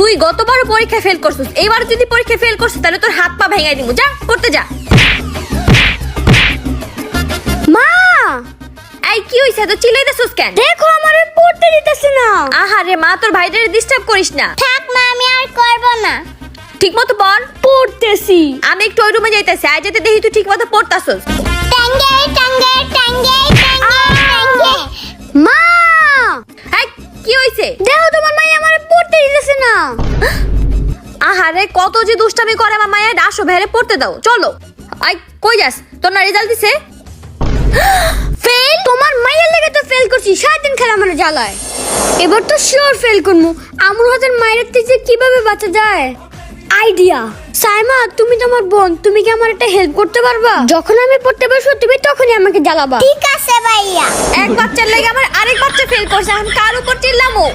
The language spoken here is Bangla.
তুই গতবার পরীক্ষা ফেল করছিস, এইবার যদি পরীক্ষা ফেল করছিস তাহলে তোর হাত পা ভেঙে দিমু। যা পড়তে যা। মা, এই কি হইছে, তো চিল্লাইতেছিস কেন? দেখো আমারে পড়তে দিতেছে না। আহারে মা, তোর ভাইটারে ডিস্টার্ব করিস না। থাক মা, আমি আর করব না। ঠিকমতো পড়। পড়তেছি। আমি একটু ওই রুমে যাইতেছি, আজ যেতে দেখি তুই ঠিকমতো পড়তাছস। টাঙ্গে টাঙ্গে টাঙ্গে টাঙ্গে। মা, এই কি হইছে? দেখো তোমার মাই আমারে পড়তে দিতেছে না। আহারে কত যে দুষ্টামি করে আমার মায়ের। আসো ভেরে পড়তে দাও, চলো। আই কই যাস? তোর না রেজাল্ট দিছে? ফেল? তোমার মাইয়ের লেগে তো ফেল করছি, সারাদিন খেলা মানে জ্বালায়। এবার তো শিওর ফেল করবো। আমার হাতের মায়ের থেকে কিভাবে বাঁচা যায়? আইডিয়া। সাইমা, তুমি তোমার বোন, তুমি কি আমার একটা হেল্প করতে পারবা? যখন আমি পড়তে বসবো তুমি তখনই আমাকে জ্বালাবা। ঠিক আছে ভাইয়া। এক বাচ্চার লাগে আমার আরেক বাচ্চা ফেল করছে, এখন কার উপর চিল্লামো?